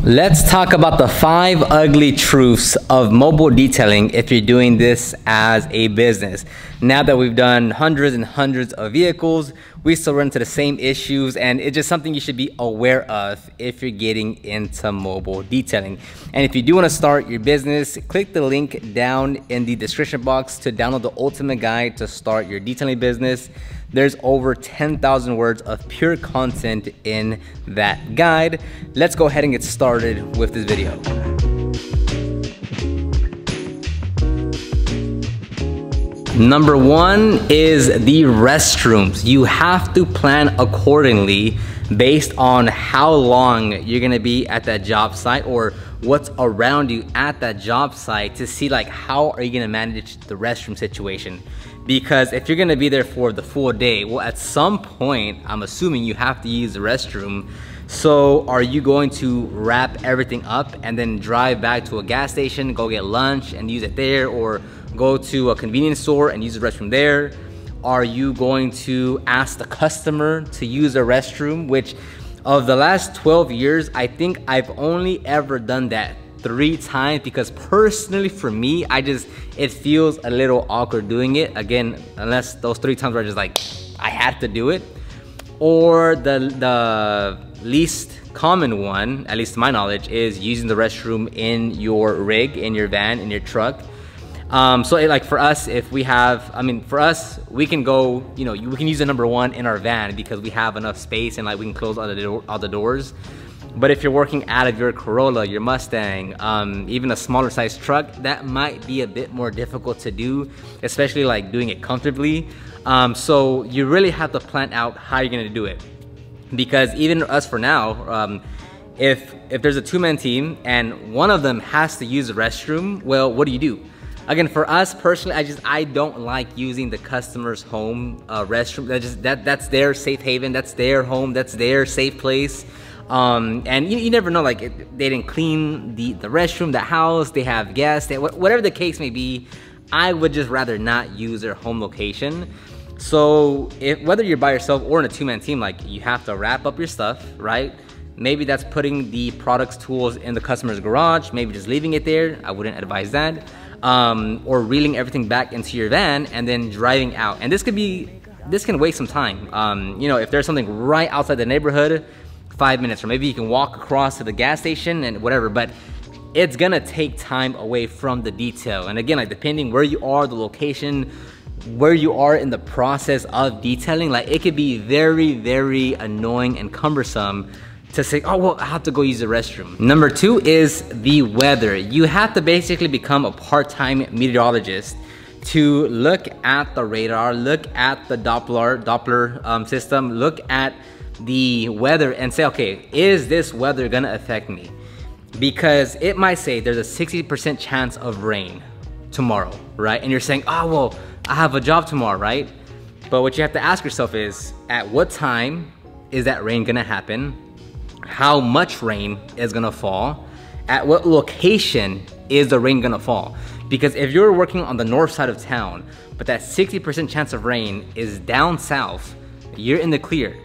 Let's talk about the 5 ugly truths of mobile detailing if you're doing this as a business. Now that we've done hundreds and hundreds of vehicles, we still run into the same issues, and it's just something you should be aware of if you're getting into mobile detailing. And if you do want to start your business, click the link down in the description box to download the ultimate guide to start your detailing business. There's over 10,000 words of pure content in that guide. Let's go ahead and get started with this video. Number 1 is the restrooms. You have to plan accordingly based on how long you're gonna be at that job site or what's around you at that job site to see like how are you gonna manage the restroom situation. Because if you're gonna be there for the full day, well, at some point, I'm assuming you have to use the restroom. So are you going to wrap everything up and then drive back to a gas station, go get lunch and use it there, or go to a convenience store and use the restroom there? Are you going to ask the customer to use the restroom? Which of the last 12 years, I think I've only ever done that 3 times, because personally for me, it feels a little awkward doing it. Again, unless those 3 times were just like, I had to do it. Or the least common one, at least to my knowledge, is using the restroom in your rig, in your van, in your truck. Like for us, if we have, for us, we can go, we can use the number 1 in our van because we have enough space and like we can close all the doors. But if you're working out of your Corolla, your Mustang, even a smaller size truck, that might be a bit more difficult to do, especially like doing it comfortably. So you really have to plan out how you're gonna do it. Because even us for now, if there's a 2-man team and one of them has to use the restroom, well, what do? Again, for us personally, I don't like using the customer's home restroom. That's their safe haven, that's their home, that's their safe place. And you never know, like they didn't clean the restroom, the house, they have guests, whatever the case may be. I would just rather not use their home location. So whether you're by yourself or in a 2-man team, like you have to wrap up your stuff, right? Maybe that's putting the products, tools in the customer's garage, maybe just leaving it there. I wouldn't advise that. Or reeling everything back into your van and then driving out. And this can waste some time. If there's something right outside the neighborhood, 5 minutes, or maybe you can walk across to the gas station and whatever, but it's gonna take time away from the detail. And again, like depending where you are, the location, where you are in the process of detailing, like it could be very, very annoying and cumbersome to say, oh, well, I have to go use the restroom. Number 2 is the weather. You have to basically become a part-time meteorologist to look at the radar, look at the Doppler system, look at the weather and say, okay, is this weather gonna affect me? Because it might say there's a 60% chance of rain tomorrow, right? And you're saying, oh, well, I have a job tomorrow, right? But what you have to ask yourself is, at what time is that rain gonna happen? How much rain is gonna fall? At what location is the rain gonna fall? Because if you're working on the north side of town, but that 60% chance of rain is down south, you're in the clear.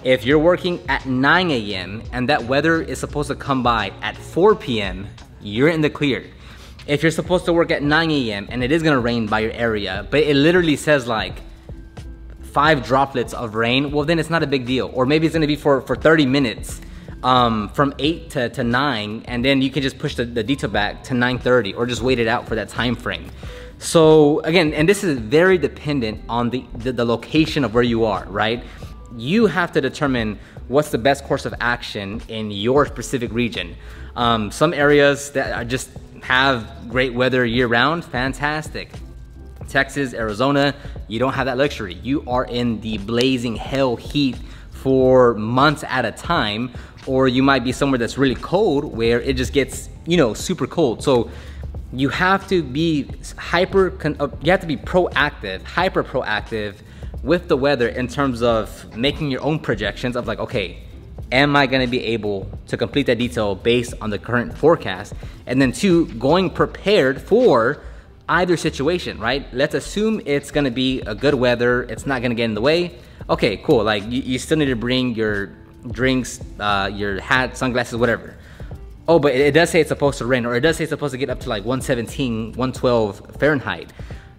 If you're working at 9 a.m. and that weather is supposed to come by at 4 p.m., you're in the clear. If you're supposed to work at 9 a.m. and it is gonna rain by your area, but it literally says like 5 droplets of rain, well then it's not a big deal. Or maybe it's gonna be for 30 minutes from 8 to 9, and then you can just push the detail back to 9:30 or just wait it out for that time frame. So again, and this is very dependent on the location of where you are, right? You have to determine what's the best course of action in your specific region. Some areas that just have great weather year-round, fantastic. Texas, Arizona, you don't have that luxury. You are in the blazing hell heat for months at a time, or you might be somewhere that's really cold where it just gets, super cold. So you have to be proactive, hyper proactive with the weather in terms of making your own projections of like, okay, am I gonna be able to complete that detail based on the current forecast? And then 2, going prepared for either situation, right? Let's assume it's gonna be a good weather, it's not gonna get in the way. Okay, cool, like you still need to bring your drinks, your hat, sunglasses, whatever. Oh, but it does say it's supposed to rain, or it does say it's supposed to get up to like 117, 112 Fahrenheit.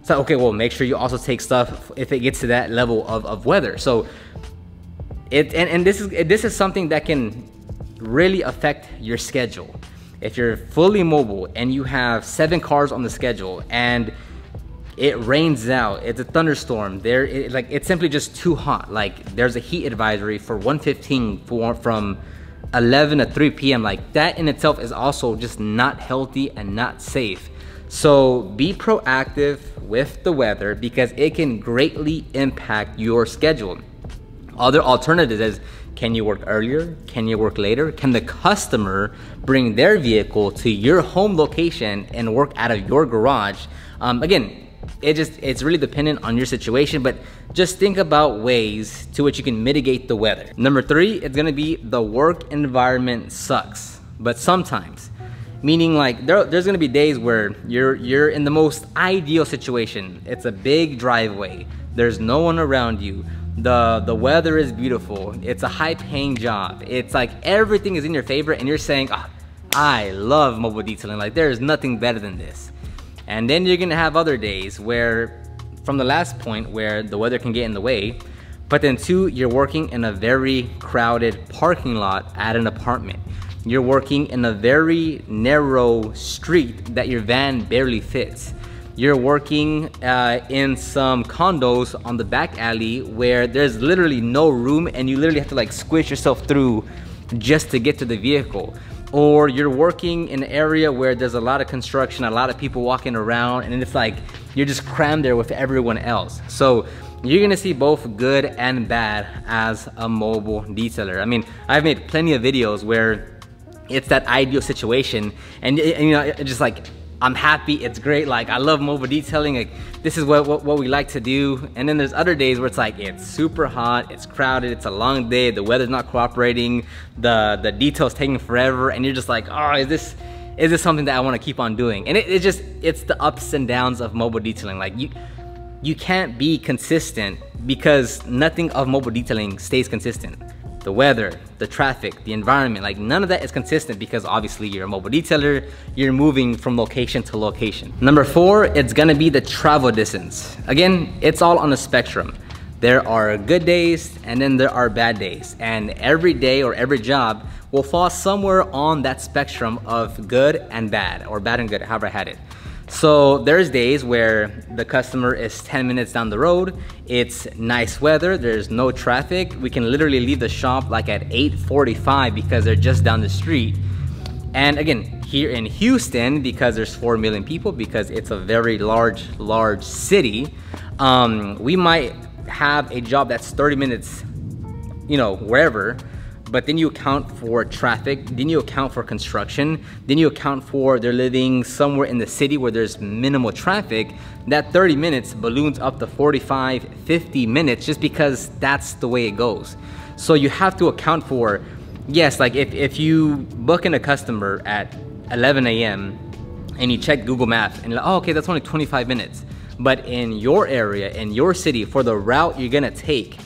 So, okay, well, make sure you also take stuff if it gets to that level of weather. So, this is something that can really affect your schedule. If you're fully mobile and you have 7 cars on the schedule and it rains out, it's a thunderstorm, it's simply just too hot. Like, there's a heat advisory for 115 from 11 to 3 p.m. Like, that in itself is also just not healthy and not safe. So be proactive with the weather because it can greatly impact your schedule. Other alternatives is, can you work earlier? Can you work later? Can the customer bring their vehicle to your home location and work out of your garage? Again, it's really dependent on your situation, but just think about ways to which you can mitigate the weather. Number 3, it's gonna be the work environment sucks, but sometimes. Meaning, like, there's gonna be days where you're in the most ideal situation. It's a big driveway. There's no one around you. The weather is beautiful. It's a high-paying job. It's like everything is in your favor, and you're saying, oh, I love mobile detailing. Like, there's nothing better than this. And then you're gonna have other days where, from the last point, where the weather can get in the way, but then 2, you're working in a very crowded parking lot at an apartment. You're working in a very narrow street that your van barely fits. You're working in some condos on the back alley where there's literally no room and you literally have to like squish yourself through just to get to the vehicle. Or you're working in an area where there's a lot of construction, a lot of people walking around, and it's like you're just crammed there with everyone else. So you're gonna see both good and bad as a mobile detailer. I mean, I've made plenty of videos where it's that ideal situation, and you know, it's just like, I'm happy, it's great, like I love mobile detailing, like this is what we like to do. And then there's other days where it's like it's super hot, it's crowded, it's a long day, the weather's not cooperating, the details taking forever, and you're just like, oh, is this something that I want to keep on doing? And it's the ups and downs of mobile detailing. Like, you can't be consistent because nothing of mobile detailing stays consistent. The weather, the traffic, the environment, like none of that is consistent because obviously you're a mobile detailer, you're moving from location to location. Number 4, it's gonna be the travel distance. Again, it's all on a spectrum. There are good days and then there are bad days, and every day or every job will fall somewhere on that spectrum of good and bad, or bad and good, however I had it. So there's days where the customer is 10 minutes down the road, it's nice weather, there's no traffic, we can literally leave the shop like at 8:45 because they're just down the street. And again, here in Houston, because there's 4 million people, because it's a very large city, we might have a job that's 30 minutes, you know, wherever. But then you account for traffic, then you account for construction, then you account for they're living somewhere in the city where there's minimal traffic. That 30 minutes balloons up to 45, 50 minutes just because that's the way it goes. So you have to account for, yes, like if you book in a customer at 11 a.m. and you check Google Maps and you're like, oh, okay, that's only 25 minutes. But in your area, in your city, for the route you're gonna take,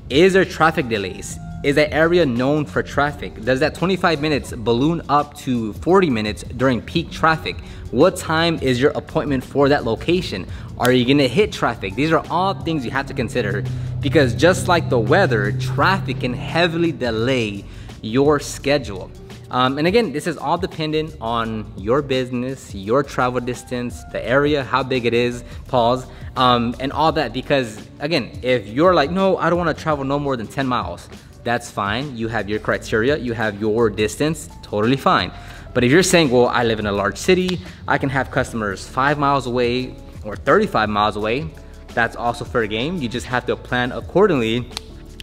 is there traffic delays? Is that area known for traffic? Does that 25 minutes balloon up to 40 minutes during peak traffic? What time is your appointment for that location? Are you gonna hit traffic? These are all things you have to consider, because just like the weather, traffic can heavily delay your schedule. And again, this is all dependent on your business, your travel distance, the area, how big it is, and all that. Because again, if you're like, no, I don't wanna travel no more than 10 miles, that's fine. You have your criteria, you have your distance, totally fine. But if you're saying, well, I live in a large city, I can have customers 5 miles away or 35 miles away, that's also fair game. You just have to plan accordingly,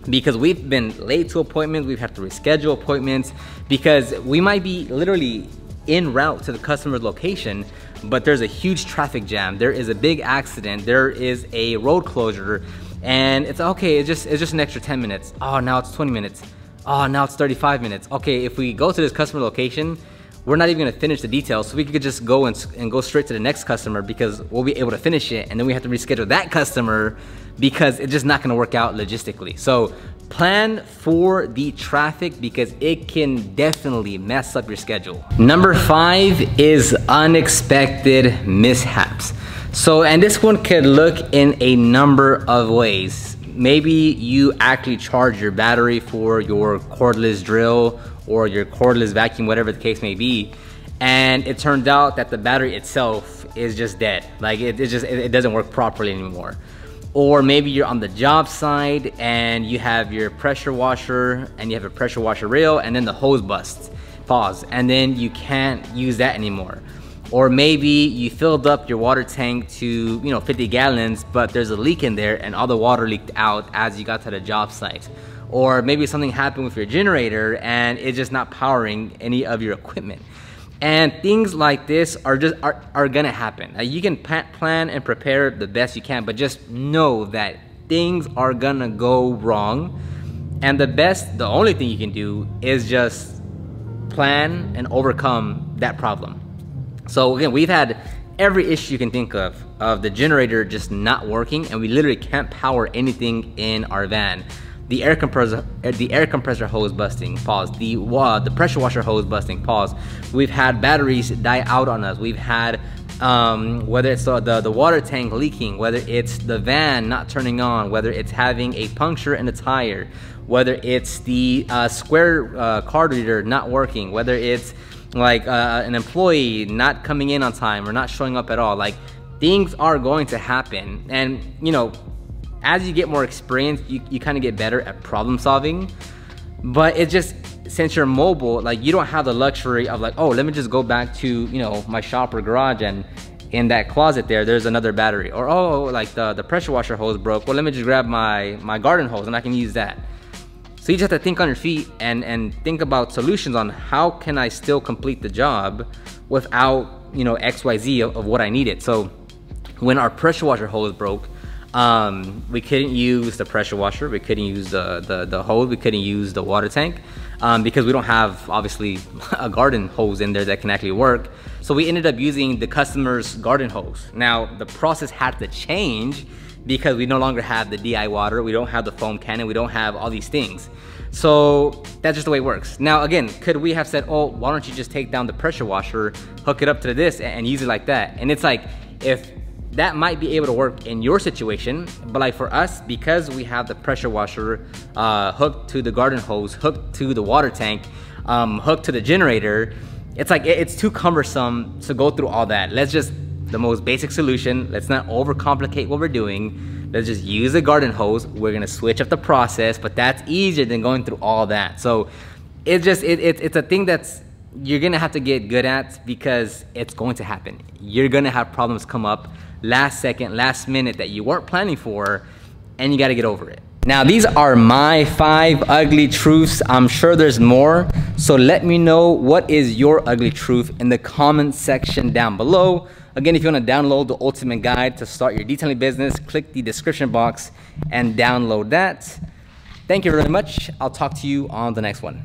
because we've been late to appointments, we've had to reschedule appointments, because we might be literally en route to the customer's location, but there's a huge traffic jam, there is a big accident, there is a road closure, and it's okay, it's just an extra 10 minutes. Oh, now it's 20 minutes. Oh, now it's 35 minutes. Okay, if we go to this customer location, we're not even gonna finish the details, so we could just go and go straight to the next customer because we'll be able to finish it, and then we have to reschedule that customer because it's just not gonna work out logistically. So Plan for the traffic because it can definitely mess up your schedule. Number 5 is unexpected mishaps. So, and this one could look in a number of ways. Maybe you actually charge your battery for your cordless drill or your cordless vacuum, whatever the case may be, and it turned out that the battery itself is just dead. Like it doesn't work properly anymore. Or maybe you're on the job site and you have your pressure washer and you have a pressure washer rail and then the hose busts, and then you can't use that anymore. Or maybe you filled up your water tank to 50 gallons, but there's a leak in there and all the water leaked out as you got to the job site. Or maybe something happened with your generator and it's just not powering any of your equipment. And things like this are gonna happen. You can plan and prepare the best you can, but just know that things are gonna go wrong. And the only thing you can do is just plan and overcome that problem. So again, we've had every issue you can think of the generator just not working, and we literally can't power anything in our van. The air compressor hose busting, the pressure washer hose busting, We've had batteries die out on us. We've had whether it's the water tank leaking, whether it's the van not turning on, whether it's having a puncture in the tire, whether it's the square card reader not working, whether it's like an employee not coming in on time or not showing up at all. Like, things are going to happen, and as you get more experience, you kind of get better at problem solving. But it's just, since you're mobile, like, you don't have the luxury of like, oh, let me just go back to my shop or garage, and in that closet there's another battery. Or, oh, like the pressure washer hose broke, well, let me just grab my garden hose and I can use that. So you just have to think on your feet and think about solutions on how can I still complete the job without XYZ of what I needed. So when our pressure washer hose broke, we couldn't use the pressure washer, we couldn't use the hose, we couldn't use the water tank, because we don't have, obviously, a garden hose in there that can actually work. So we ended up using the customer's garden hose. Now, the process had to change because we no longer have the DI water, we don't have the foam cannon, we don't have all these things. So that's just the way it works. Now, again, could we have said, oh, why don't you just take down the pressure washer, hook it up to this, and use it like that? And it's like, if that might be able to work in your situation, but like for us, because we have the pressure washer hooked to the garden hose, hooked to the water tank, hooked to the generator, it's like, it's too cumbersome to go through all that. Let's just, the most basic solution, let's not overcomplicate what we're doing. Let's just use a garden hose. We're gonna switch up the process, but that's easier than going through all that. So it's just, it's a thing that's, you're gonna have to get good at, because it's going to happen. You're gonna have problems come up last second, last minute that you weren't planning for, and you gotta get over it. Now, these are my 5 ugly truths. I'm sure there's more, so let me know what is your ugly truth in the comment section down below. Again, if you want to download the ultimate guide to start your detailing business, click the description box and download that. Thank you very much. I'll talk to you on the next one.